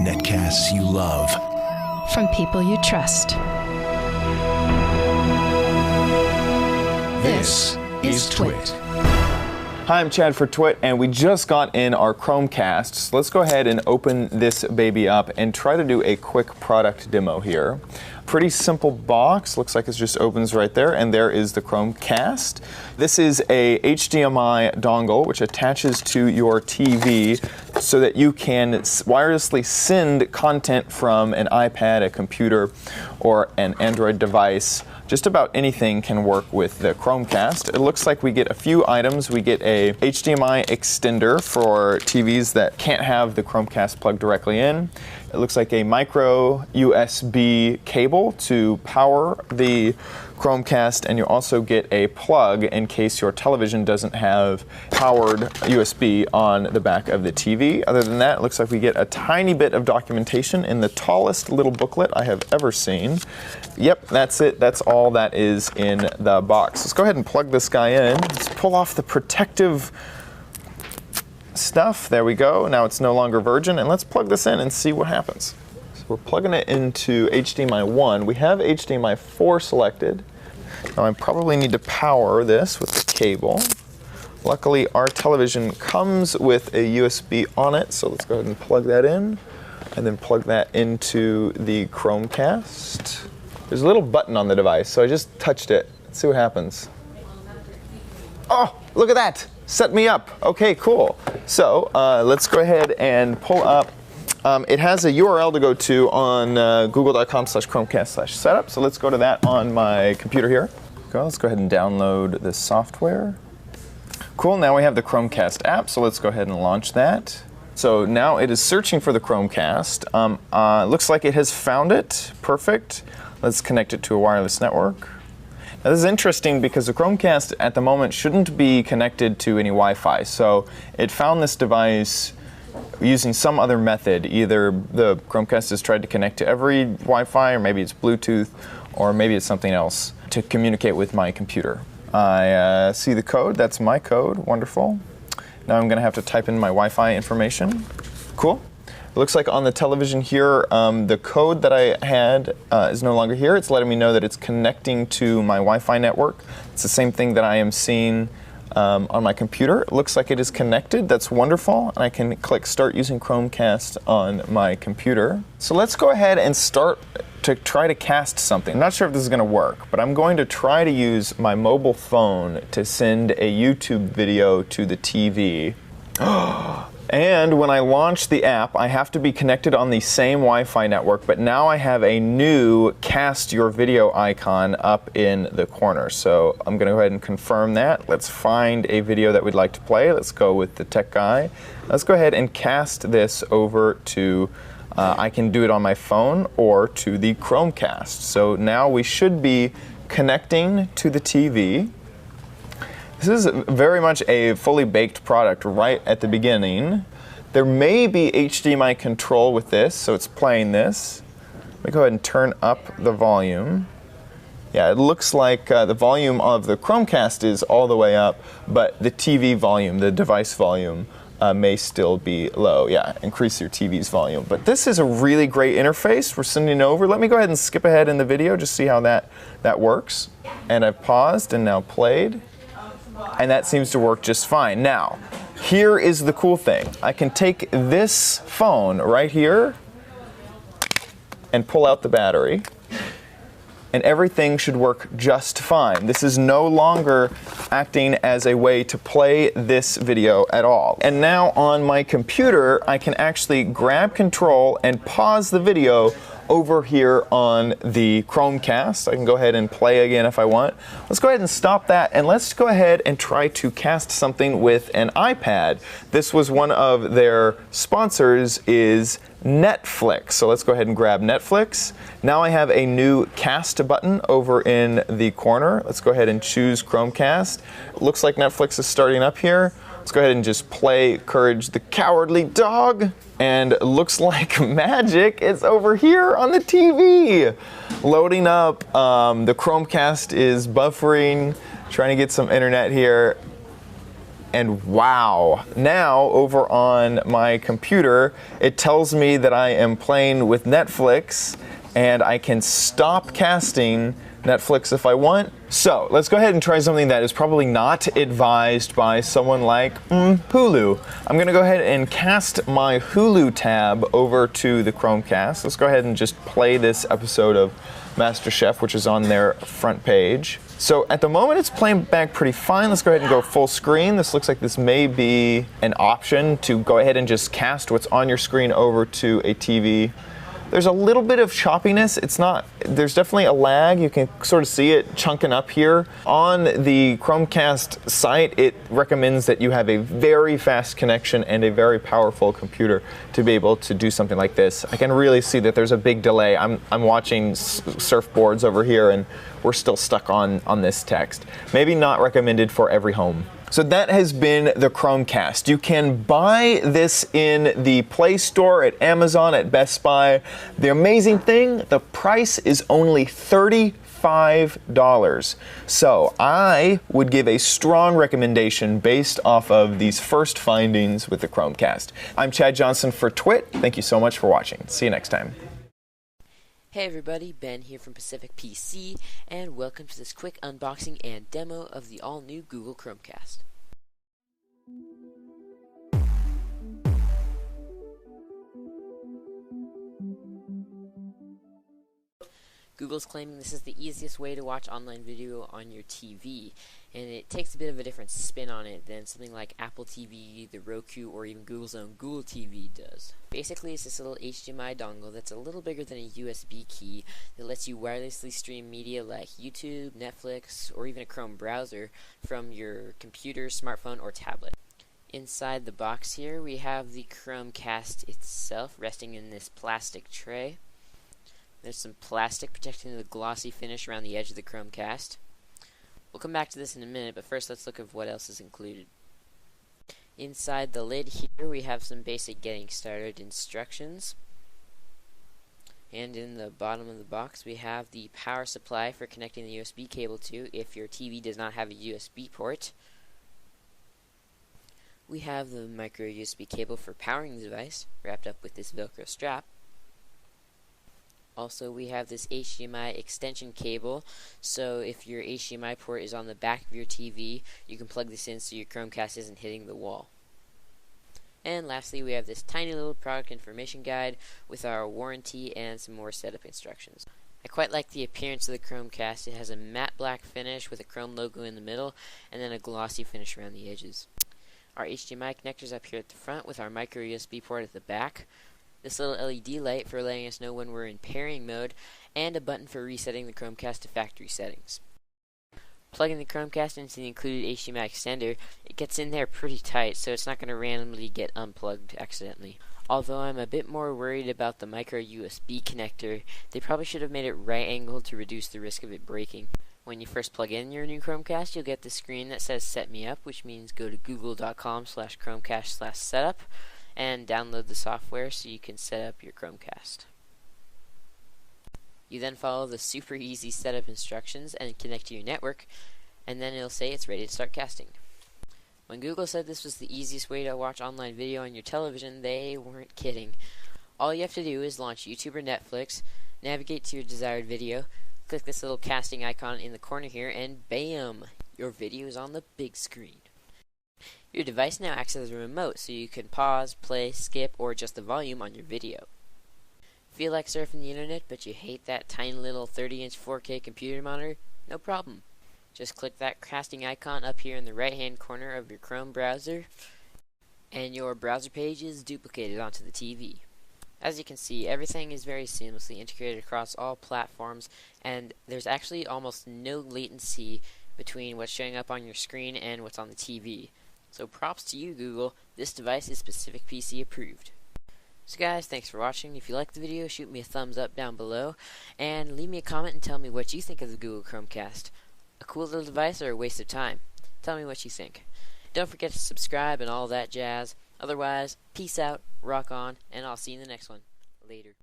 Netcasts you love. From people you trust. This is Twit. Hi, I'm Chad for Twit, and we just got in our Chromecast. So let's go ahead and open this baby up and try to do a quick product demo here. Pretty simple box, looks like it just opens right there, and there is the Chromecast. This is a HDMI dongle which attaches to your TV so that you can wirelessly send content from an iPad, a computer, or an Android device. Just about anything can work with the Chromecast. It looks like we get a few items. We get a HDMI extender for TVs that can't have the Chromecast plugged directly in. It looks like a micro USB cable to power the Chromecast, and you also get a plug in case your television doesn't have powered USB on the back of the TV. Other than that, it looks like we get a tiny bit of documentation in the tallest little booklet I have ever seen. Yep, that's it. That's all that is in the box. Let's go ahead and plug this guy in. Let's pull off the protective stuff. There we go. Now it's no longer virgin, and let's plug this in and see what happens. So we're plugging it into HDMI 1. We have HDMI 4 selected. Now I probably need to power this with the cable. Luckily our television comes with a USB on it, so let's go ahead and plug that in and then plug that into the Chromecast. There's a little button on the device, so I just touched it. Let's see what happens. Oh, look at that! Set me up. Okay, cool. So let's go ahead and pull up. It has a URL to go to on google.com/Chromecast/setup. So let's go to that on my computer here. Let's go ahead and download the software. Cool, now we have the Chromecast app, so let's go ahead and launch that. So now it is searching for the Chromecast. Looks like it has found it. Perfect. Let's connect it to a wireless network. Now this is interesting because the Chromecast at the moment shouldn't be connected to any Wi-Fi. So it found this device using some other method. Either the Chromecast has tried to connect to every Wi-Fi, or maybe it's Bluetooth, or maybe it's something else to communicate with my computer. I see the code. That's my code. Wonderful. Now I'm going to have to type in my Wi-Fi information. Cool. It looks like on the television here, the code that I had is no longer here. It's letting me know that it's connecting to my Wi-Fi network. It's the same thing that I am seeing on my computer. It looks like it is connected. That's wonderful. And I can click Start Using Chromecast on my computer. So let's go ahead and start to try to cast something. I'm not sure if this is going to work, but I'm going to try to use my mobile phone to send a YouTube video to the TV. And when I launch the app, I have to be connected on the same Wi-Fi network, but now I have a new Cast Your Video icon up in the corner. So I'm going to go ahead and confirm that. Let's find a video that we'd like to play. Let's go with the tech guy. Let's go ahead and cast this over to, I can do it on my phone or to the Chromecast. So now we should be connecting to the TV. This is very much a fully baked product right at the beginning. There may be HDMI control with this, so it's playing this. Let me go ahead and turn up the volume. Yeah, it looks like the volume of the Chromecast is all the way up, but the TV volume, the device volume, may still be low. Yeah, increase your TV's volume. But this is a really great interface we're sending over. Let me go ahead and skip ahead in the video, just see how that works. And I've paused and now played. And that seems to work just fine. Now, here is the cool thing. I can take this phone right here and pull out the battery, and everything should work just fine. This is no longer acting as a way to play this video at all. And now on my computer, I can actually grab control and pause the video over here on the Chromecast. I can go ahead and play again if I want. Let's go ahead and stop that, and let's go ahead and try to cast something with an iPad. This was one of their sponsors, is Netflix. So let's go ahead and grab Netflix. Now I have a new cast button over in the corner. Let's go ahead and choose Chromecast. It looks like Netflix is starting up here. Let's go ahead and just play Courage the Cowardly Dog. And it looks like magic. It's over here on the TV. Loading up. The Chromecast is buffering. Trying to get some internet here. And wow, now over on my computer, it tells me that I am playing with Netflix and I can stop casting Netflix if I want. So let's go ahead and try something that is probably not advised by someone like Hulu. I'm going to go ahead and cast my Hulu tab over to the Chromecast. Let's go ahead and just play this episode of MasterChef, which is on their front page. So at the moment it's playing back pretty fine. Let's go ahead and go full screen. This looks like this may be an option to go ahead and just cast what's on your screen over to a TV. There's a little bit of choppiness. There's definitely a lag. You can sort of see it chunking up here. On the Chromecast site, it recommends that you have a very fast connection and a very powerful computer to be able to do something like this. I can really see that there's a big delay. I'm watching surfboards over here and we're still stuck on this text. Maybe not recommended for every home. So that has been the Chromecast. You can buy this in the Play Store, at Amazon, at Best Buy. The amazing thing, the price is only $35. So I would give a strong recommendation based off of these first findings with the Chromecast. I'm Chad Johnson for Twit. Thank you so much for watching. See you next time. Hey everybody, Ben here from Pacific PC, and welcome to this quick unboxing and demo of the all-new Google Chromecast. Google's claiming this is the easiest way to watch online video on your TV, and it takes a bit of a different spin on it than something like Apple TV, the Roku, or even Google's own Google TV does. Basically, it's this little HDMI dongle that's a little bigger than a USB key that lets you wirelessly stream media like YouTube, Netflix, or even a Chrome browser from your computer, smartphone, or tablet. Inside the box here, we have the Chromecast itself resting in this plastic tray. There's some plastic protecting the glossy finish around the edge of the Chromecast. We'll come back to this in a minute, but first let's look at what else is included. Inside the lid here we have some basic getting started instructions. And in the bottom of the box we have the power supply for connecting the USB cable to if your TV does not have a USB port. We have the micro USB cable for powering the device, wrapped up with this Velcro strap. Also, we have this HDMI extension cable, so if your HDMI port is on the back of your TV, you can plug this in so your Chromecast isn't hitting the wall. And lastly, we have this tiny little product information guide with our warranty and some more setup instructions. I quite like the appearance of the Chromecast. It has a matte black finish with a Chrome logo in the middle, and then a glossy finish around the edges. Our HDMI connectors up here at the front with our micro USB port at the back. This little LED light for letting us know when we're in pairing mode, and a button for resetting the Chromecast to factory settings. Plugging the Chromecast into the included HDMI extender, it gets in there pretty tight, so it's not going to randomly get unplugged accidentally. Although I'm a bit more worried about the micro USB connector, they probably should have made it right angled to reduce the risk of it breaking. When you first plug in your new Chromecast, you'll get the screen that says Set Me Up, which means go to google.com/Chromecast/setup. and download the software so you can set up your Chromecast. You then follow the super easy setup instructions and connect to your network, and then it'll say it's ready to start casting. When Google said this was the easiest way to watch online video on your television, they weren't kidding. All you have to do is launch YouTube or Netflix, navigate to your desired video, click this little casting icon in the corner here, and bam! Your video is on the big screen. Your device now acts as a remote, so you can pause, play, skip, or adjust the volume on your video. Feel like surfing the internet, but you hate that tiny little 30-inch 4K computer monitor? No problem. Just click that casting icon up here in the right-hand corner of your Chrome browser, and your browser page is duplicated onto the TV. As you can see, everything is very seamlessly integrated across all platforms, and there's actually almost no latency between what's showing up on your screen and what's on the TV. So props to you, Google. This device is Pacific PC approved. So guys, thanks for watching. If you liked the video, shoot me a thumbs up down below, and leave me a comment and tell me what you think of the Google Chromecast. A cool little device or a waste of time? Tell me what you think. Don't forget to subscribe and all that jazz. Otherwise, peace out, rock on, and I'll see you in the next one. Later.